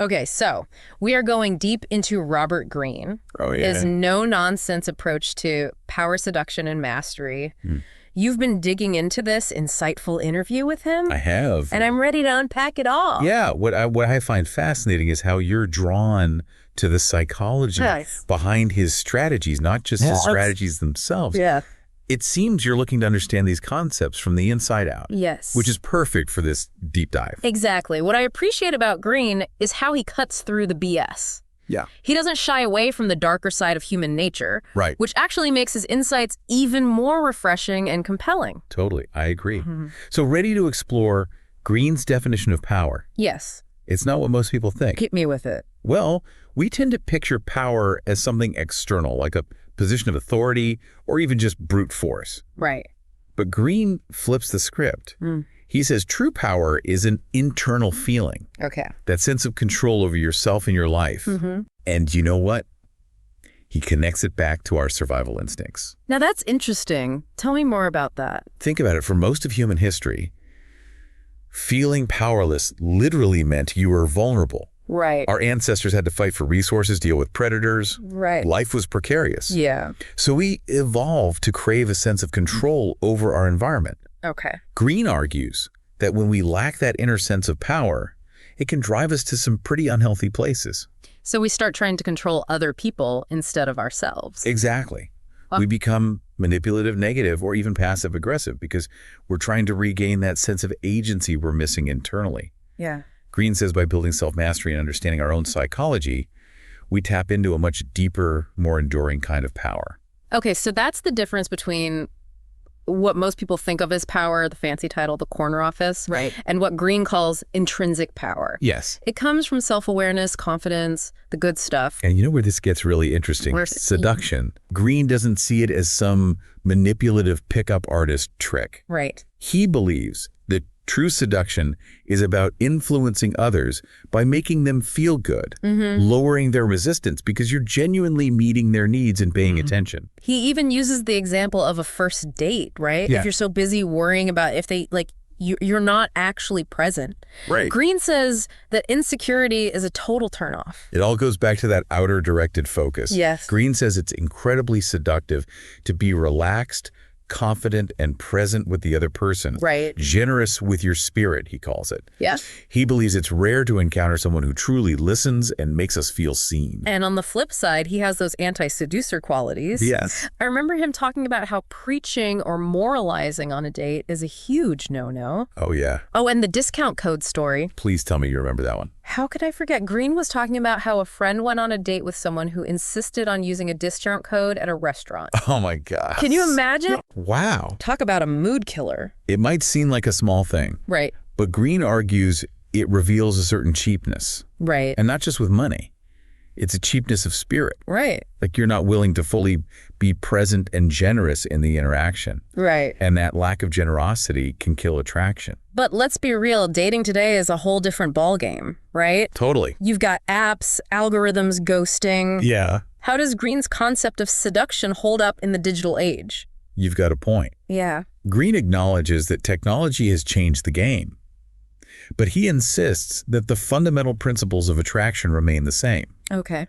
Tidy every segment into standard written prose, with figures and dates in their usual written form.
Okay, so we are going deep into Robert Greene. Oh, yeah. His no-nonsense approach to power, seduction, and mastery. Hmm. You've been digging into this insightful interview with him? I have. And I'm ready to unpack it all. Yeah, what I find fascinating is how you're drawn to the psychology behind his strategies, not just his strategies themselves. Yeah. It seems you're looking to understand these concepts from the inside out. Yes. Which is perfect for this deep dive. Exactly. What I appreciate about Greene is how he cuts through the BS. Yeah. He doesn't shy away from the darker side of human nature, Right. which actually makes his insights even more refreshing and compelling. Totally. I agree. So ready to explore Greene's definition of power? Yes. It's not what most people think. Hit me with it. Well, we tend to picture power as something external, like a position of authority or even just brute force. Right. But Greene flips the script. He says true power is an internal feeling, Okay. that sense of control over yourself and your life. And you know what? He connects it back to our survival instincts. Now that's interesting. Tell me more about that. Think about it. For most of human history, feeling powerless literally meant you were vulnerable. Right. Our ancestors had to fight for resources, deal with predators. Right. Life was precarious. Yeah. So we evolved to crave a sense of control over our environment. Okay. Greene argues that when we lack that inner sense of power, it can drive us to some pretty unhealthy places. So we start trying to control other people instead of ourselves. Exactly. We become manipulative, negative, or even passive aggressive because we're trying to regain that sense of agency we're missing internally. Yeah. Greene says by building self-mastery and understanding our own psychology, we tap into a much deeper, more enduring kind of power. Okay, so that's the difference between what most people think of as power, the fancy title, the corner office, Right. and what Greene calls intrinsic power. Yes. It comes from self-awareness, confidence, the good stuff. And you know where this gets really interesting? Seduction. Greene doesn't see it as some manipulative pickup artist trick. Right. He believes that true seduction is about influencing others by making them feel good, lowering their resistance because you're genuinely meeting their needs and paying attention. He even uses the example of a first date, right? Yeah. If you're so busy worrying about if they, like, you're not actually present. Right. Greene says that insecurity is a total turnoff. It all goes back to that outer directed focus. Yes. Greene says it's incredibly seductive to be relaxed, confident, and present with the other person. Right. Generous with your spirit, he calls it. Yeah. He believes it's rare to encounter someone who truly listens and makes us feel seen. And on the flip side, he has those anti-seducer qualities. Yes. I remember him talking about how preaching or moralizing on a date is a huge no-no. Oh, yeah. Oh, and the discount code story. Please tell me you remember that one. How could I forget? Greene was talking about how a friend went on a date with someone who insisted on using a discount code at a restaurant. Oh, my God. Can you imagine? Wow. Talk about a mood killer. It might seem like a small thing, Right. but Greene argues it reveals a certain cheapness. Right. And not just with money. It's a cheapness of spirit. Right. Like you're not willing to fully be present and generous in the interaction. Right. And that lack of generosity can kill attraction. But let's be real, dating today is a whole different ballgame, right? Totally. You've got apps, algorithms, ghosting. Yeah. How does Greene's concept of seduction hold up in the digital age? You've got a point. Yeah. Greene acknowledges that technology has changed the game, but he insists that the fundamental principles of attraction remain the same. Okay.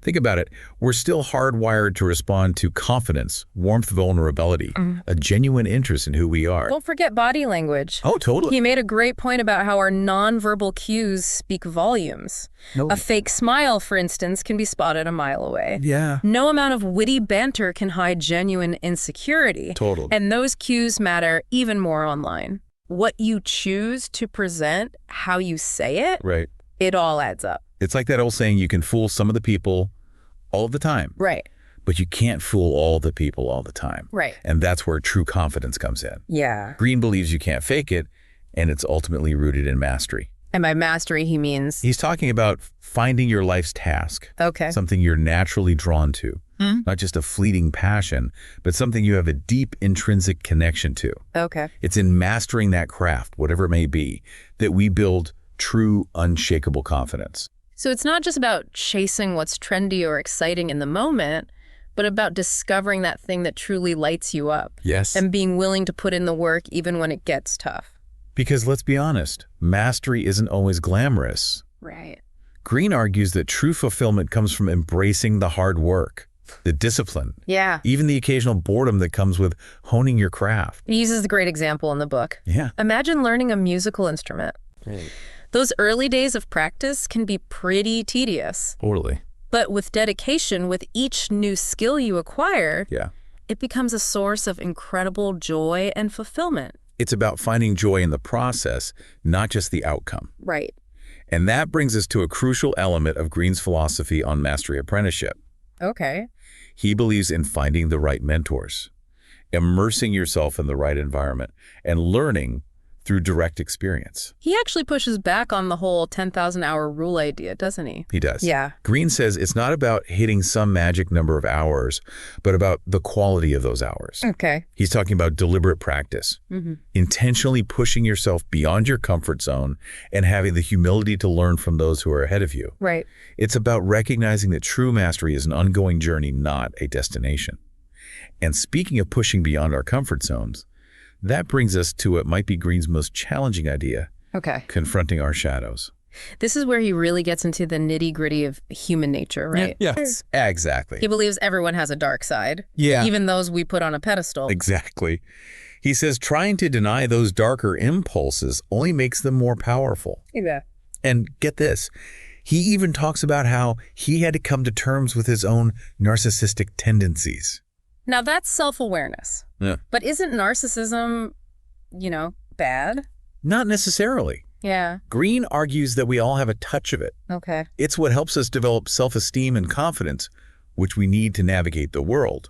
Think about it. We're still hardwired to respond to confidence, warmth, vulnerability, a genuine interest in who we are. Don't forget body language. Oh, totally. He made a great point about how our nonverbal cues speak volumes. No. A fake smile, for instance, can be spotted a mile away. Yeah. No amount of witty banter can hide genuine insecurity. Totally. And those cues matter even more online. What you choose to present, how you say it, Right. it all adds up. It's like that old saying, you can fool some of the people all of the time, Right. but you can't fool all the people all the time. Right. And that's where true confidence comes in. Yeah. Greene believes you can't fake it, and it's ultimately rooted in mastery. And by mastery, he means... He's talking about finding your life's task, Okay. something you're naturally drawn to, not just a fleeting passion, but something you have a deep intrinsic connection to. Okay. It's in mastering that craft, whatever it may be, that we build true, unshakable confidence. So it's not just about chasing what's trendy or exciting in the moment, but about discovering that thing that truly lights you up. Yes. And being willing to put in the work even when it gets tough. Because let's be honest, mastery isn't always glamorous. Right. Greene argues that true fulfillment comes from embracing the hard work, the discipline, Yeah. even the occasional boredom that comes with honing your craft. He uses a great example in the book. Yeah. Imagine learning a musical instrument. Right. Those early days of practice can be pretty tedious. Totally. But with dedication, with each new skill you acquire, Yeah. it becomes a source of incredible joy and fulfillment. It's about finding joy in the process, not just the outcome. Right. And that brings us to a crucial element of Greene's philosophy on mastery apprenticeship. Okay. He believes in finding the right mentors, immersing yourself in the right environment, and learning through direct experience. He actually pushes back on the whole 10,000-hour rule idea, doesn't he? He does. Yeah. Greene says it's not about hitting some magic number of hours, but about the quality of those hours. Okay. He's talking about deliberate practice, intentionally pushing yourself beyond your comfort zone and having the humility to learn from those who are ahead of you. Right. It's about recognizing that true mastery is an ongoing journey, not a destination. And speaking of pushing beyond our comfort zones, that brings us to what might be Greene's most challenging idea, Okay. confronting our shadows. This is where he really gets into the nitty-gritty of human nature, right? Yes, exactly. He believes everyone has a dark side. Yeah. Even those we put on a pedestal. Exactly. He says trying to deny those darker impulses only makes them more powerful. Yeah. And get this, he even talks about how he had to come to terms with his own narcissistic tendencies. Now that's self-awareness. Yeah. But isn't narcissism, bad? Not necessarily. Yeah. Greene argues that we all have a touch of it. Okay. It's what helps us develop self-esteem and confidence, which we need to navigate the world.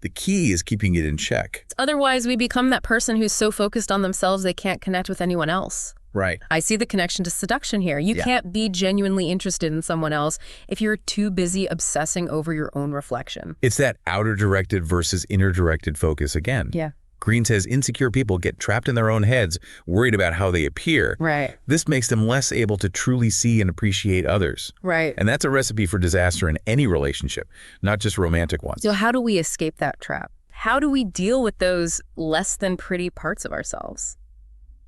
The key is keeping it in check. Otherwise, we become that person who's so focused on themselves they can't connect with anyone else. Right. I see the connection to seduction here. You can't be genuinely interested in someone else if you're too busy obsessing over your own reflection. It's that outer-directed versus inner-directed focus again. Yeah. Greene says insecure people get trapped in their own heads, worried about how they appear. Right. This makes them less able to truly see and appreciate others. Right. And that's a recipe for disaster in any relationship, not just romantic ones. So how do we escape that trap? How do we deal with those less than pretty parts of ourselves?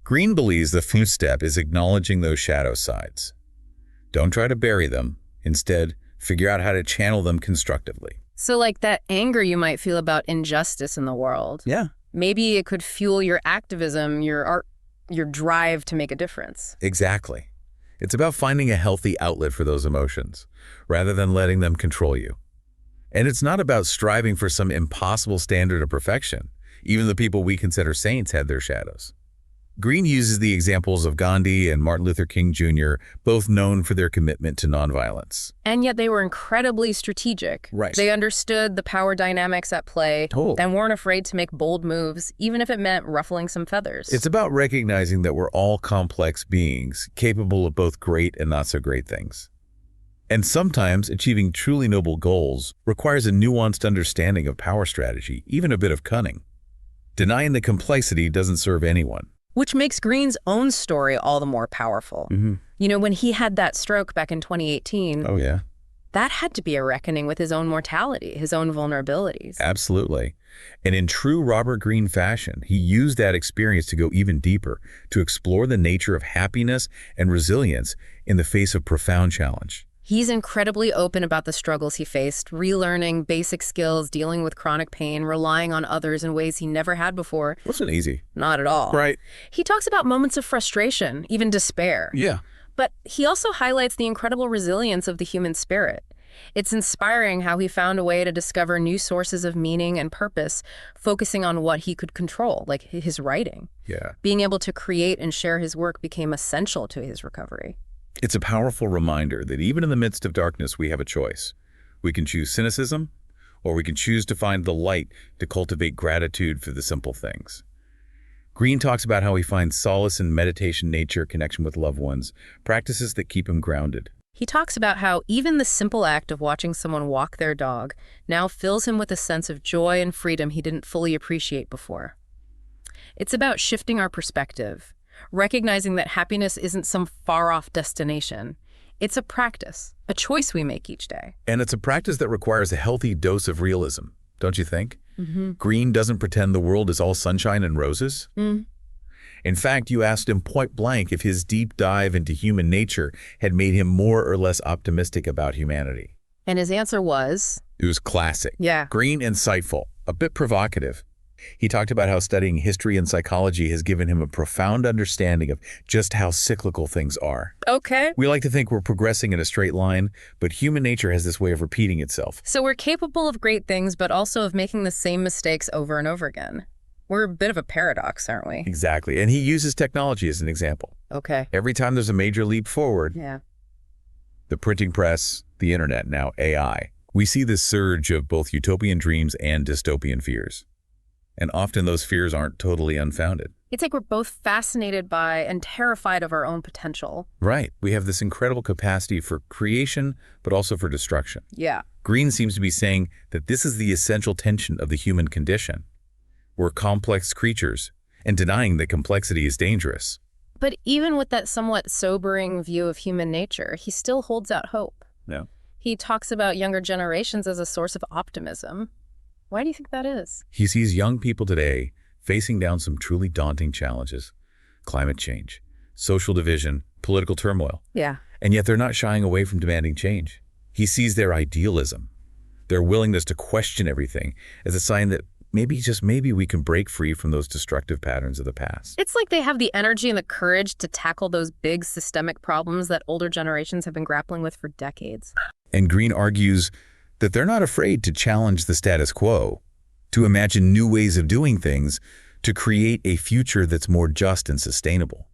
Greene believes the first step is acknowledging those shadow sides. Don't try to bury them. Instead, figure out how to channel them constructively. So like that anger you might feel about injustice in the world. Yeah. Maybe it could fuel your activism, your art, your drive to make a difference. Exactly. It's about finding a healthy outlet for those emotions, rather than letting them control you. And it's not about striving for some impossible standard of perfection. Even the people we consider saints had their shadows. Greene uses the examples of Gandhi and Martin Luther King Jr., both known for their commitment to nonviolence. And yet they were incredibly strategic. Right. They understood the power dynamics at play and weren't afraid to make bold moves, even if it meant ruffling some feathers. It's about recognizing that we're all complex beings, capable of both great and not so great things. And sometimes achieving truly noble goals requires a nuanced understanding of power strategy, even a bit of cunning. Denying the complexity doesn't serve anyone. Which makes Greene's own story all the more powerful. When he had that stroke back in 2018, Oh, yeah. that had to be a reckoning with his own mortality, his own vulnerabilities. Absolutely. And in true Robert Greene fashion, he used that experience to go even deeper, to explore the nature of happiness and resilience in the face of profound challenge. He's incredibly open about the struggles he faced, relearning basic skills, dealing with chronic pain, relying on others in ways he never had before. Wasn't easy. Not at all. Right. He talks about moments of frustration, even despair. Yeah. But he also highlights the incredible resilience of the human spirit. It's inspiring how he found a way to discover new sources of meaning and purpose, focusing on what he could control, like his writing. Yeah. Being able to create and share his work became essential to his recovery. It's a powerful reminder that even in the midst of darkness, we have a choice. We can choose cynicism, or we can choose to find the light to cultivate gratitude for the simple things. Greene talks about how he finds solace in meditation, nature, connection with loved ones, practices that keep him grounded. He talks about how even the simple act of watching someone walk their dog now fills him with a sense of joy and freedom he didn't fully appreciate before. It's about shifting our perspective, recognizing that happiness isn't some far-off destination. It's a practice, a choice we make each day. And it's a practice that requires a healthy dose of realism, don't you think? Greene doesn't pretend the world is all sunshine and roses. In fact, you asked him point blank if his deep dive into human nature had made him more or less optimistic about humanity. And his answer was, It was classic. yeah. Greene, insightful, a bit provocative. He talked about how studying history and psychology has given him a profound understanding of just how cyclical things are. Okay. We like to think we're progressing in a straight line, but human nature has this way of repeating itself. So we're capable of great things, but also of making the same mistakes over and over again. We're a bit of a paradox, aren't we? Exactly. And he uses technology as an example. Okay. Every time there's a major leap forward, Yeah. the printing press, the internet, now AI, we see this surge of both utopian dreams and dystopian fears. And often those fears aren't totally unfounded. It's like we're both fascinated by and terrified of our own potential. Right. We have this incredible capacity for creation, but also for destruction. Yeah. Greene seems to be saying that this is the essential tension of the human condition. We're complex creatures, and denying that complexity is dangerous. But even with that somewhat sobering view of human nature, he still holds out hope. Yeah. He talks about younger generations as a source of optimism. Why do you think that is? He sees young people today facing down some truly daunting challenges: climate change, social division, political turmoil. Yeah. And yet they're not shying away from demanding change. He sees their idealism, their willingness to question everything, as a sign that maybe, just maybe, we can break free from those destructive patterns of the past. It's like they have the energy and the courage to tackle those big systemic problems that older generations have been grappling with for decades. And Greene argues that they're not afraid to challenge the status quo, to imagine new ways of doing things, to create a future that's more just and sustainable.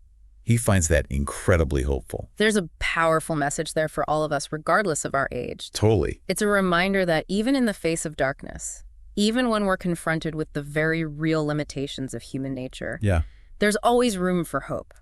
He finds that incredibly hopeful. There's a powerful message there for all of us, regardless of our age. Totally. It's a reminder that even in the face of darkness, even when we're confronted with the very real limitations of human nature, Yeah. there's always room for hope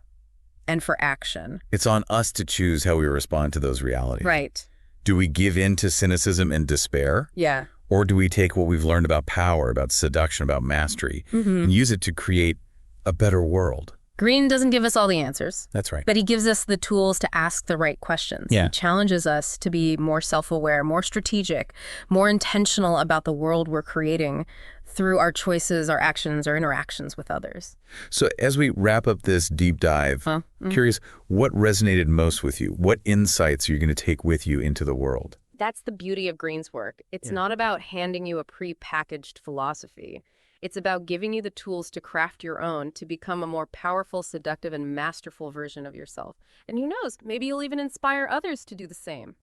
and for action. It's on us to choose how we respond to those realities. Right. Do we give in to cynicism and despair? Yeah. Or do we take what we've learned about power, about seduction, about mastery, and use it to create a better world? Greene doesn't give us all the answers, That's right. but he gives us the tools to ask the right questions. Yeah. He challenges us to be more self-aware, more strategic, more intentional about the world we're creating through our choices, our actions, our interactions with others. So as we wrap up this deep dive, curious, what resonated most with you? What insights are you going to take with you into the world? That's the beauty of Greene's work. It's not about handing you a pre-packaged philosophy. It's about giving you the tools to craft your own, to become a more powerful, seductive, and masterful version of yourself. And who knows, maybe you'll even inspire others to do the same.